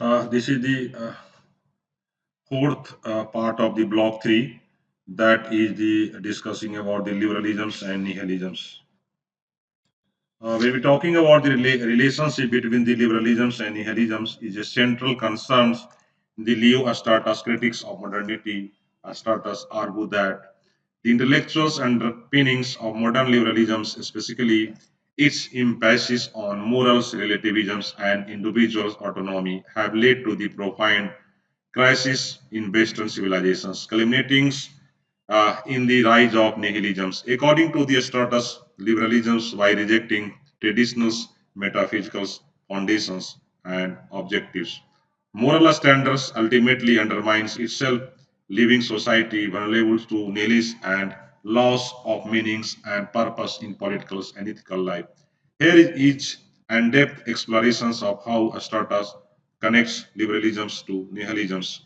This is the fourth part of the block three, that is the discussing about the liberalisms and nihilisms. When we're talking about the relationship between the liberalisms and nihilisms is a central concern. The Leo Astratas critics of modernity, Astratas argue that the intellectuals underpinnings of modern liberalisms, especially its emphasis on morals, relativisms, and individual autonomy, have led to the profound crisis in Western civilizations, culminating in the rise of nihilisms. According to the status, liberalisms, by rejecting traditional metaphysical foundations and objectives, moral standards ultimately undermines itself, leaving society vulnerable to nihilism and loss of meanings and purpose in political and ethical life. Here is each and depth explorations of how Astratas connects liberalisms to nihilisms.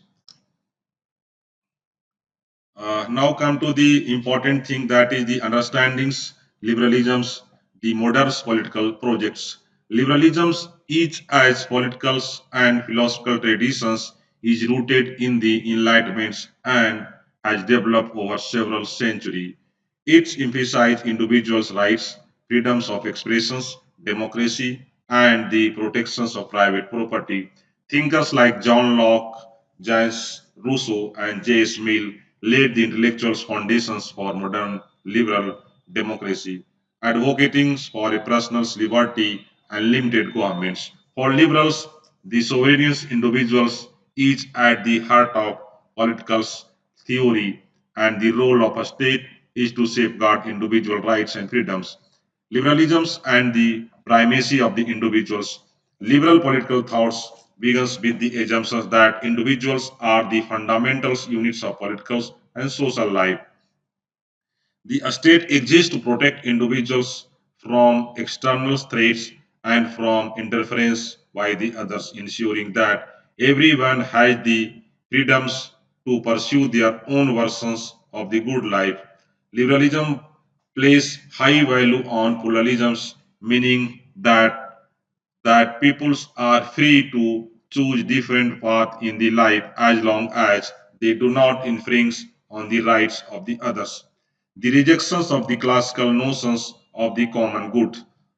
Now come to the important thing, that is the understandings, liberalisms, the modern political projects. Liberalisms, each as political and philosophical traditions, is rooted in the Enlightenment and has developed over several centuries. It emphasizes individuals' rights, freedoms of expressions, democracy, and the protections of private property. Thinkers like John Locke, James Rousseau, and J.S. Mill laid the intellectual foundations for modern liberal democracy, advocating for a personal liberty and limited governments. For liberals, the sovereign individuals is at the heart of political theory, and the role of a state is to safeguard individual rights and freedoms. Liberalisms and the primacy of the individuals. Liberal political thoughts begins with the assumption that individuals are the fundamental units of political and social life. The state exists to protect individuals from external threats and from interference by the others, ensuring that everyone has the freedoms to pursue their own versions of the good life. Liberalism places high value on pluralisms, meaning that peoples are free to choose different paths in the life as long as they do not infringe on the rights of the others. The rejections of the classical notions of the common good,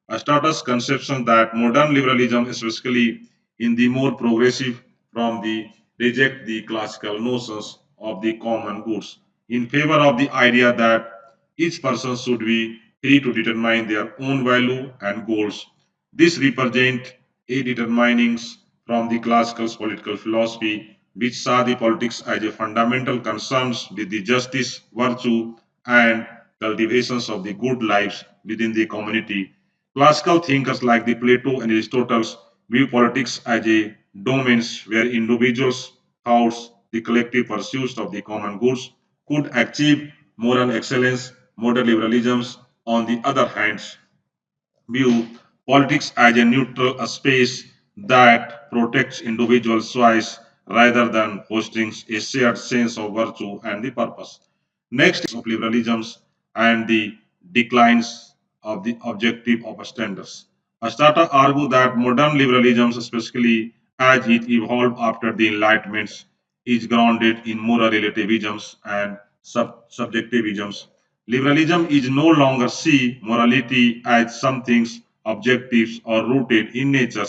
a status conception that modern liberalism, especially in the more progressive from the reject the classical notions of the common goods in favor of the idea that each person should be free to determine their own value and goals. This represents a determinings from the classical political philosophy, which saw the politics as a fundamental concerns with the justice, virtue, and cultivations of the good lives within the community. Classical thinkers like the Plato and Aristotle view politics as a domains where individuals' thoughts, the collective pursuits of the common goods, could achieve moral excellence. Modern liberalisms, on the other hand, view politics as a neutral space that protects individual choice rather than fostering a shared sense of virtue and the purpose. Next is of liberalisms and the declines of the objective of standards. Astata argue that modern liberalisms, especially as it evolved after the Enlightenment, is grounded in moral relativisms and subjectivisms. Liberalism is no longer see morality as something objective or rooted in nature,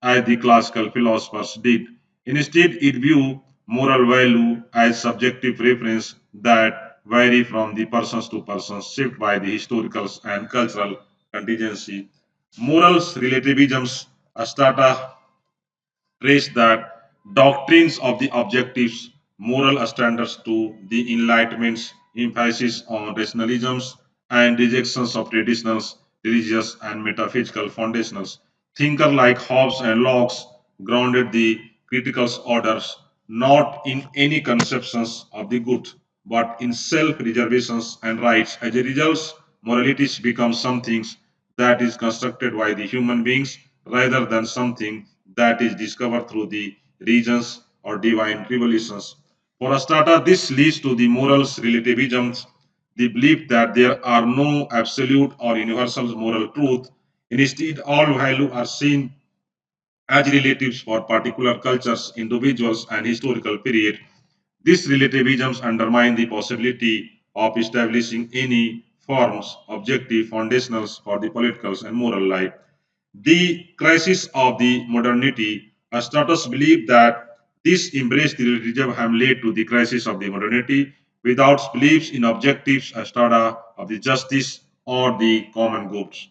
as the classical philosophers did. Instead, it view moral value as subjective preference that vary from the persons to persons, shaped by the historical and cultural contingency. Morals relativisms, strata trace that doctrines of the objectives, moral standards to the Enlightenment's emphasis on rationalisms and rejections of traditional religious and metaphysical foundations. Thinkers like Hobbes and Locke grounded the critical orders not in any conceptions of the good, but in self-reservations and rights. As a result, moralities become something that is constructed by the human beings rather than something that is discovered through the regions or divine revelations. For a starter, this leads to the morals relativism, the belief that there are no absolute or universal moral truth. Instead, all value are seen as relatives for particular cultures, individuals, and historical period. These relativisms undermine the possibility of establishing any forms, objective foundationals for the political and moral life. The crisis of the modernity, Aristotle believed that this embrace the relativism have led to the crisis of the modernity without beliefs in objectives strata of the justice or the common goods.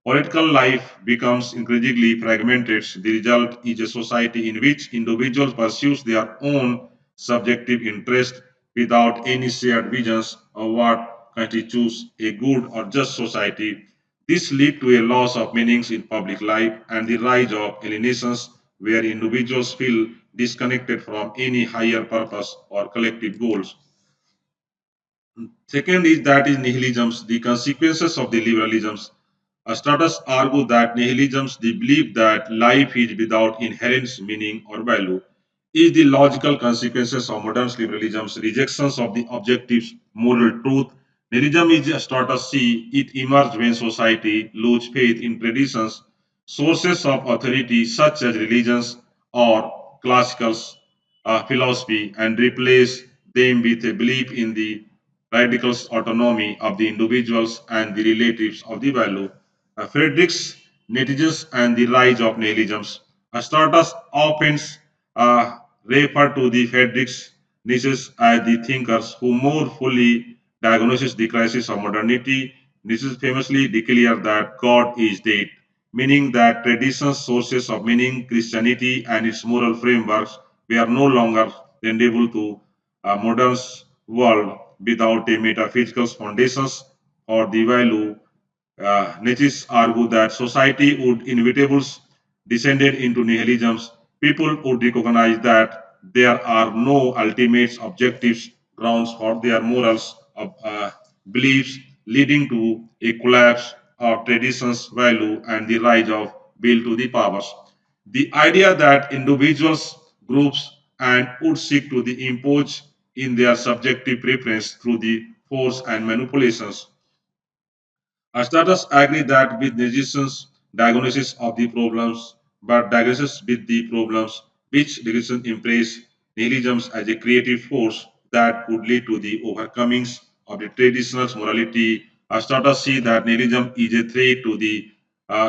Political life becomes increasingly fragmented. The result is a society in which individuals pursue their own subjective interest without any shared visions of what constitutes a good or just society. This leads to a loss of meanings in public life and the rise of alienations where individuals feel disconnected from any higher purpose or collective goals. Second is that is nihilisms, the consequences of the liberalisms. Starters argue that nihilisms, the belief that life is without inherent meaning or value, is the logical consequences of modern liberalism's rejections of the objective moral truth. Nihilism is starters see it emerged when society loses faith in traditions, sources of authority such as religions or classical philosophy, and replace them with a belief in the radical autonomy of the individuals and the relatives of the value. Friedrich's netizens and the rise of nihilisms. Starters often refer to the Friedrich's Nietzsche as the thinkers who more fully diagnoses the crisis of modernity. Nietzsche famously declared that God is dead, meaning that traditions, sources of meaning, Christianity, and its moral frameworks were no longer tenable to a modern world without a metaphysical foundations or the value. Nietzsche argued that society would inevitably descended into nihilism. People would recognize that there are no ultimate objectives grounds for their morals beliefs, leading to a collapse of traditions, value, and the rise of will to the powers. The idea that individuals, groups, and would seek to the impose in their subjective preference through the force and manipulations. Status agree that with Nietzsche's diagnosis of the problems, but diagnosis with the problems which Nietzsche embraces nihilism as a creative force that could lead to the overcomings of the traditional morality. Status see that nihilism is a threat to the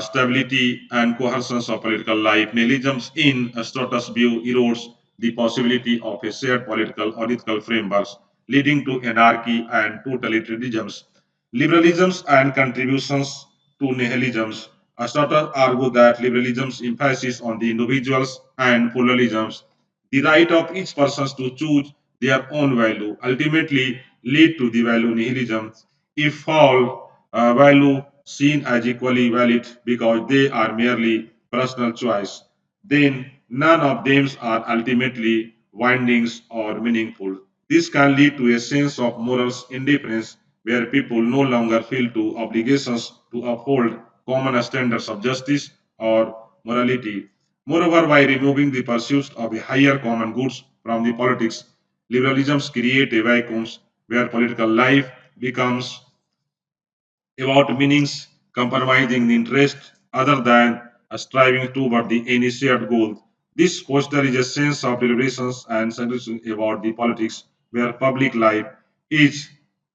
stability and coherence of political life. Nihilism in Status view erodes the possibility of a shared political or ethical frameworks, leading to anarchy and totalitarianism. Liberalisms and contributions to nihilisms. Aristotle argued that liberalism's emphasis on the individuals and pluralisms, the right of each person to choose their own value, ultimately lead to the value nihilism. If all value seen as equally valid because they are merely personal choice, then none of them are ultimately windings or meaningful. This can lead to a sense of moral indifference where people no longer feel to obligations to uphold common standards of justice or morality. Moreover, by removing the pursuit of the higher common goods from the politics, liberalisms create a vacuum where political life becomes about meanings, compromising the interest other than striving toward the initiated goal. This fosters a sense of deliberations and suggestion about the politics where public life is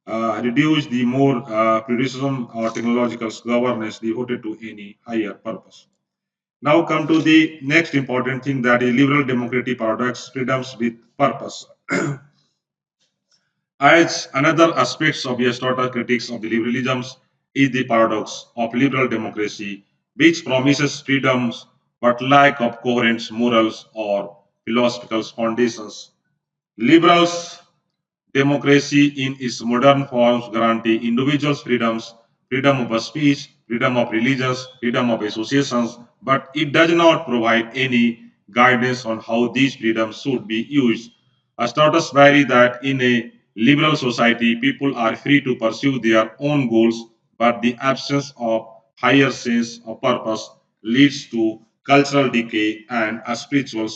reduced the more criticism or technological governance devoted to any higher purpose. Now come to the next important thing that is liberal democratic paradox, freedoms with purpose. As another aspect of Aristotle critics of the liberalisms is the paradox of liberal democracy, which promises freedoms but lack of coherent morals or philosophical foundations. Liberals democracy in its modern forms guarantee individuals' freedoms, freedom of speech, freedom of religions, freedom of associations, but it does not provide any guidance on how these freedoms should be used. A status vary that in a liberal society, people are free to pursue their own goals, but the absence of higher sense of purpose leads to cultural decay and a spiritual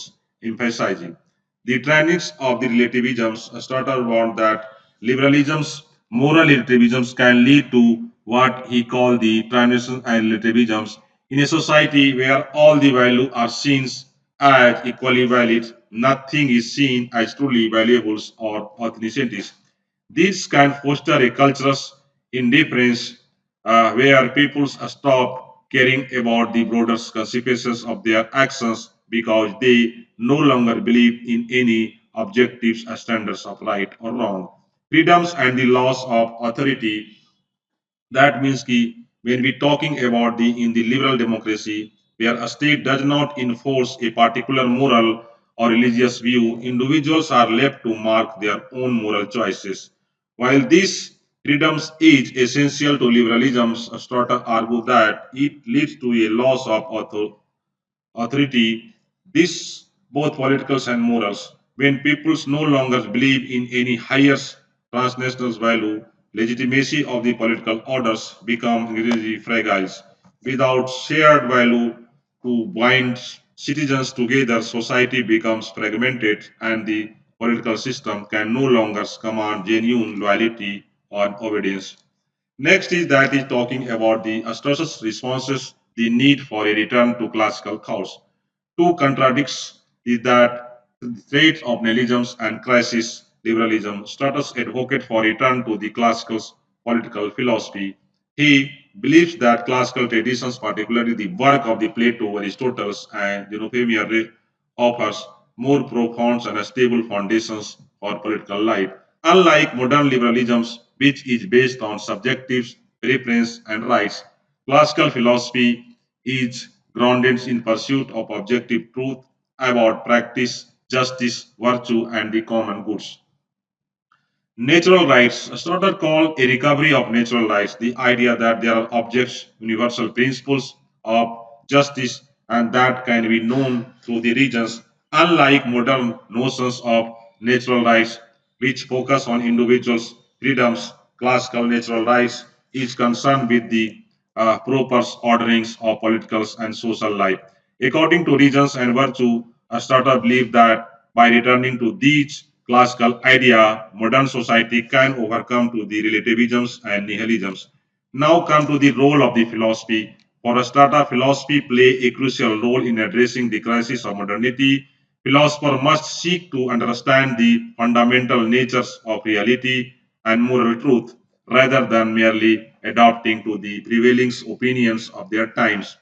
emphasizing. The trainings of the relativisms started warned that liberalism's moral relativisms can lead to what he called the transition and relativisms. In a society where all the values are seen as equally valid, nothing is seen as truly valuable or authentic. This can foster a cultural indifference where people stop caring about the broader consequences of their actions because they no longer believe in any objective standards of right or wrong. Freedoms and the loss of authority, that means ki when we talking about the in the liberal democracy, where a state does not enforce a particular moral or religious view, individuals are left to mark their own moral choices. While this freedoms is essential to liberalism, Strata argue that it leads to a loss of authority, this both politicals and morals. When peoples no longer believe in any higher transnational value, legitimacy of the political orders become really fragile. Without shared value to bind citizens together, society becomes fragmented and the political system can no longer command genuine loyalty or obedience. Next is that is talking about the atrocious responses, the need for a return to classical thoughts. Two contradicts is that the threats of nihilism and crisis liberalism. Stratus advocate for return to the classical political philosophy. He believes that classical traditions, particularly the work of the Plato, Aristotle, and Xenophemia, offers more profound and stable foundations for political life. Unlike modern liberalism, which is based on subjective preference and rights, classical philosophy is grounded in pursuit of objective truth about practice, justice, virtue, and the common goods. Natural rights, Stoddard called a recovery of natural rights, the idea that there are objects, universal principles of justice, and that can be known through the regions, unlike modern notions of natural rights, which focus on individuals' freedoms. Classical natural rights is concerned with the proper orderings of political and social life. According to regions and virtue, Stoddard believed that by returning to these classical idea, modern society can overcome to the relativisms and nihilisms. Now come to the role of the philosophy. For Strata, philosophy play a crucial role in addressing the crisis of modernity. Philosopher must seek to understand the fundamental natures of reality and moral truth rather than merely adapting to the prevailing opinions of their times.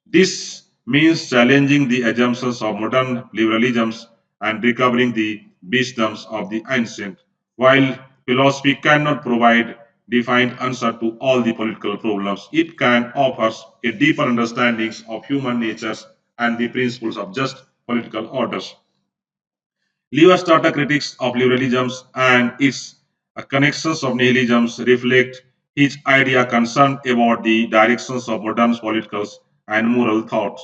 This means challenging the assumptions of modern liberalisms and recovering the wisdoms of the ancient. While philosophy cannot provide defined answer to all the political problems, it can offer a deeper understanding of human natures and the principles of just political orders. Leo Strata critics of liberalism and its connections of nihilism reflect his idea concerned about the directions of modern political and moral thought.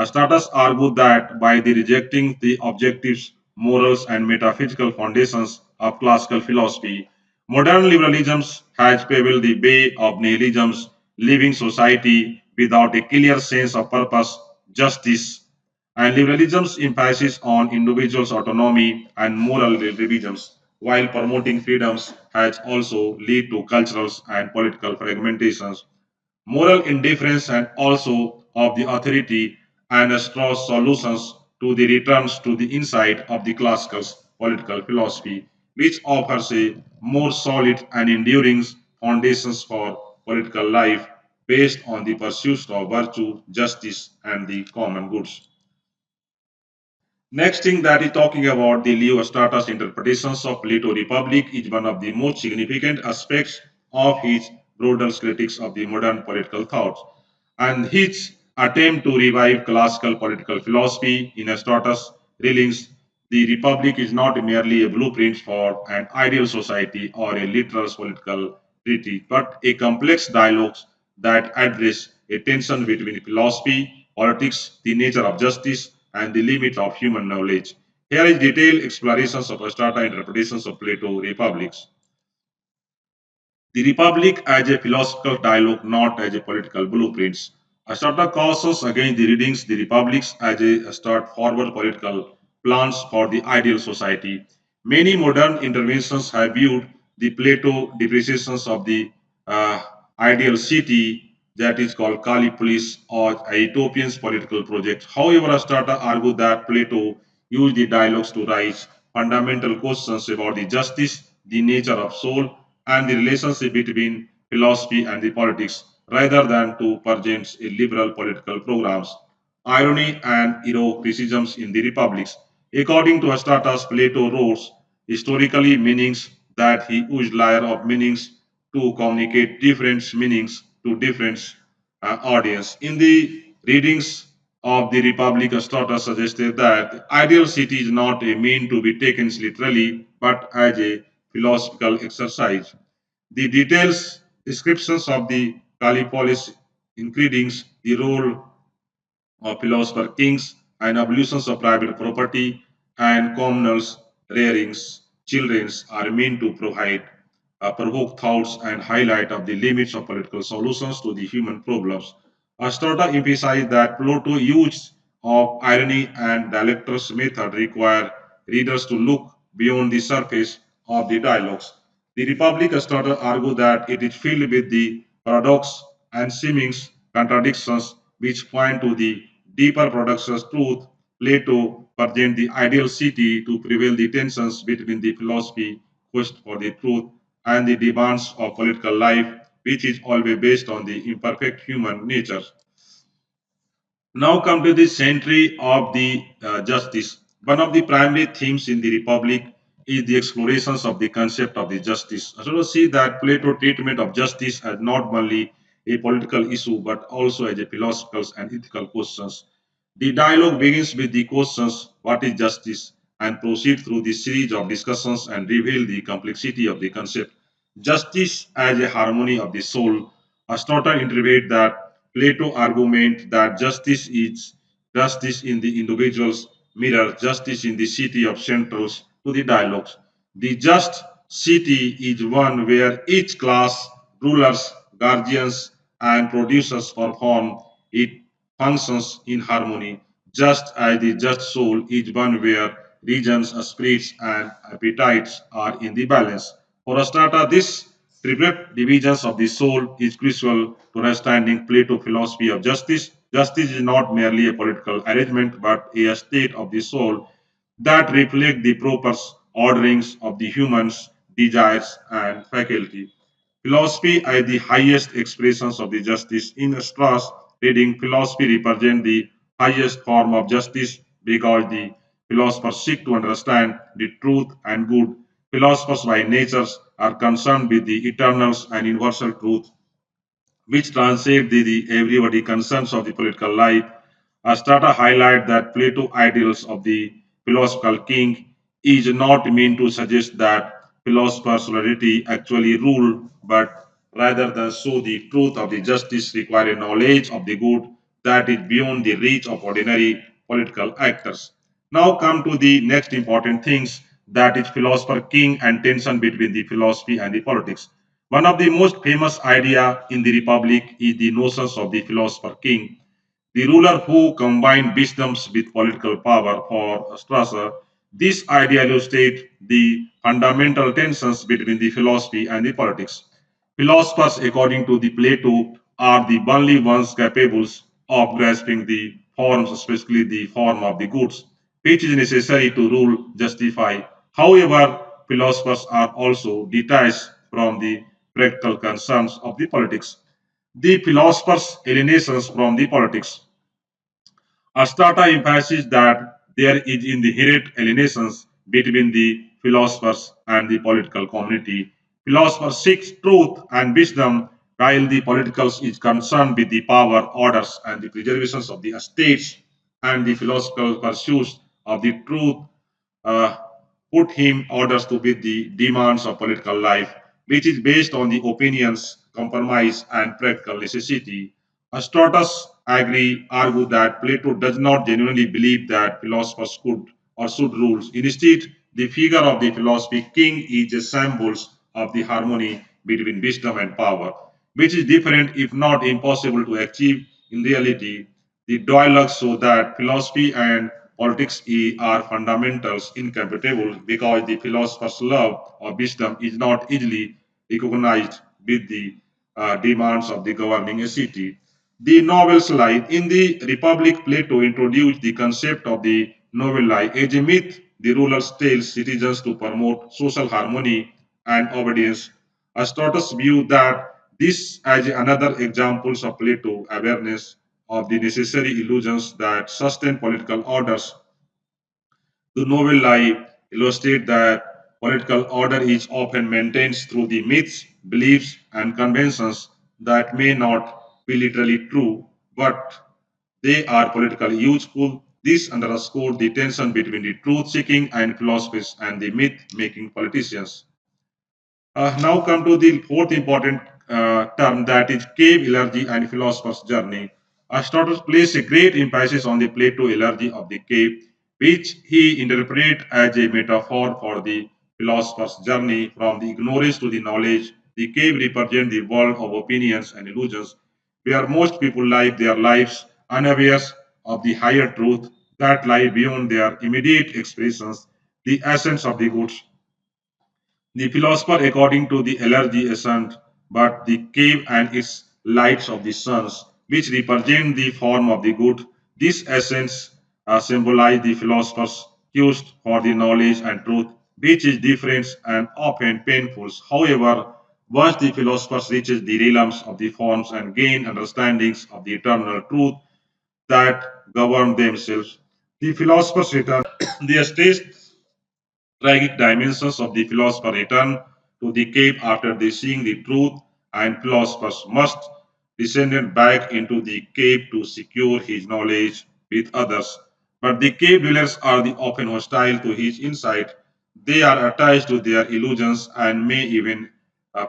Stratus argued that by the rejecting the objectives, morals, and metaphysical foundations of classical philosophy, modern liberalism has paved the way of nihilism, leaving society without a clear sense of purpose, justice, and liberalism's emphasis on individuals' autonomy and moral relativisms, while promoting freedoms, has also led to cultural and political fragmentations, moral indifference, and also of the authority and straw solutions to the returns to the inside of the classical political philosophy, which offers a more solid and enduring foundations for political life based on the pursuit of virtue, justice, and the common goods. Next thing that is talking about the Leo Strata's interpretations of Plato Republic is one of the most significant aspects of his broader critics of the modern political thought. And his attempt to revive classical political philosophy in Strata's readings, the Republic is not merely a blueprint for an ideal society or a literal political treaty, but a complex dialogue that address a tension between philosophy, politics, the nature of justice, and the limit of human knowledge. Here is detailed explorations of Strata interpretations of Plato Republics. The Republic as a philosophical dialogue, not as a political blueprints. Strata cautions against the readings the Republics as a straightforward political plans for the ideal society. Many modern interventions have viewed the Plato depreciations of the uh, ideal city that is called Callipolis or a utopian political project. However, Astrata argued that Plato used the dialogues to raise fundamental questions about the justice, the nature of soul, and the relationship between philosophy and the politics, rather than to present a liberal political programs. Irony and heroicisms in the republics. According to Astratas, Plato wrote historically meanings that he used layer of meanings to communicate different meanings to different audience. In the readings of the Republic, Astratas suggested that the ideal city is not a mean to be taken literally, but as a philosophical exercise. The details descriptions of the Callipolis, including the role of philosopher kings and ablutions of private property and communals rearings children are meant to provide provoke thoughts and highlight of the limits of political solutions to the human problems. Aristotle emphasized that Plato's use of irony and dialectos method require readers to look beyond the surface of the dialogues. The Republic Aristotle argued that it is filled with the paradox and seeming contradictions which point to the deeper production's truth. Plato presents the ideal city to prevail the tensions between the philosophy, quest for the truth, and the demands of political life, which is always based on the imperfect human nature. Now come to the century of the justice. One of the primary themes in the Republic is the explorations of the concept of the justice. So see that Plato treatment of justice as not only a political issue but also as a philosophical and ethical questions. The dialogue begins with the questions, what is justice, and proceed through the series of discussions and reveal the complexity of the concept. Justice as a harmony of the soul. Aristotle interpreted that Plato argument that justice in the individual's mirror, justice in the city of centrals to the dialogues. The just city is one where each class, rulers, guardians, and producers perform its functions in harmony, just as the just soul is one where regions, spirits, and appetites are in the balance. For Astata, this separate divisions of the soul is crucial to understanding Plato's philosophy of justice. Justice is not merely a political arrangement, but a state of the soul that reflects the proper orderings of the human's desires and faculty. Philosophy are the highest expressions of the justice. In Strauss, reading philosophy represents the highest form of justice because the philosophers seek to understand the truth and good. Philosophers by nature are concerned with the eternal and universal truth which transcend the everybody concerns of the political life. Strata highlight that Plato ideals of the philosophical king is not meant to suggest that philosophers' solidarity actually rule, but rather than show the truth of the justice require a knowledge of the good that is beyond the reach of ordinary political actors. Now come to the next important things that is philosopher king and tension between the philosophy and the politics. One of the most famous idea in the Republic is the notions of the philosopher king, the ruler who combined wisdoms with political power. For Strasser, this idea illustrates the fundamental tensions between the philosophy and the politics. Philosophers, according to the Plato, are the only ones capable of grasping the forms, especially the form of the goods, which is necessary to rule, justify. However, philosophers are also detached from the practical concerns of the politics. The philosophers' alienations from the politics. Astata emphasizes that there is inherent alienations between the philosophers and the political community. Philosophers seek truth and wisdom, while the politicals is concerned with the power, orders, and the preservations of the estates and the philosophical pursuits of the truth uh, put him orders to meet the demands of political life, which is based on the opinions, compromise, and practical necessity. Aristotle argue that Plato does not genuinely believe that philosophers could or should rule. Instead, the figure of the philosophy king is a symbol of the harmony between wisdom and power, which is different, if not impossible, to achieve in reality. The dialogues show that philosophy and politics are fundamentals incompatible because the philosopher's love of wisdom is not easily recognized with the demands of the governing a city. The novel's lie in the Republic, Plato introduced the concept of the novel lie as a myth. The rulers tell citizens to promote social harmony and obedience. Aristotle viewed that this as another examples of Plato awareness of the necessary illusions that sustain political orders. The novel lie illustrates that political order is often maintained through the myths, beliefs, and conventions that may not be literally true, but they are politically useful. This underscores the tension between the truth seeking and philosophies and the myth making politicians. Now come to the fourth important term, that is cave elegy and philosopher's journey. Aristotle placed a great emphasis on the Plato elegy of the cave, which he interpreted as a metaphor for the philosopher's journey from the ignorance to the knowledge. The cave represents the world of opinions and illusions, where most people live their lives unaware of the higher truth that lie beyond their immediate expressions, the essence of the goods. The philosopher, according to the allergy, ascent, but the cave and its lights of the suns, which represent the form of the good. This essence symbolize the philosopher's quest for the knowledge and truth, which is different and often painful. However, once the philosopher reaches the realms of the forms and gain understandings of the eternal truth that govern themselves, the philosophers return their stage tragic dimensions of the philosopher return to the cave after they seeing the truth, and philosophers must descend back into the cave to secure his knowledge with others. But the cave dwellers are the often hostile to his insight. They are attached to their illusions and may even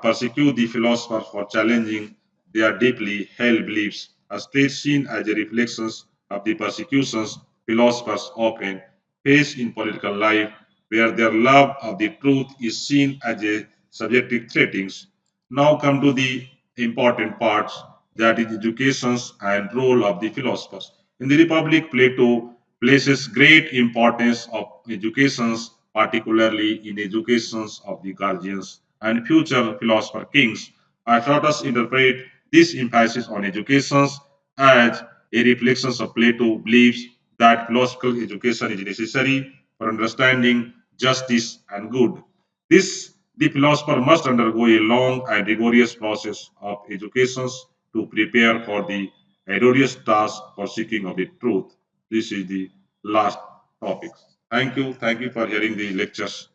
persecute the philosopher for challenging their deeply held beliefs. A state seen as a reflection of the persecutions philosophers often face in political life, where their love of the truth is seen as a subjective threatings. Now come to the important parts, that is educations and role of the philosophers. In the Republic, Plato places great importance of educations, particularly in educations of the guardians and future philosopher kings. Aristotle interpret this emphasis on educations as a reflection of Plato's beliefs that philosophical education is necessary for understanding justice and good. This the philosopher must undergo a long and rigorous process of education to prepare for the arduous task for seeking of the truth. This is the last topic. Thank you. Thank you for hearing the lectures.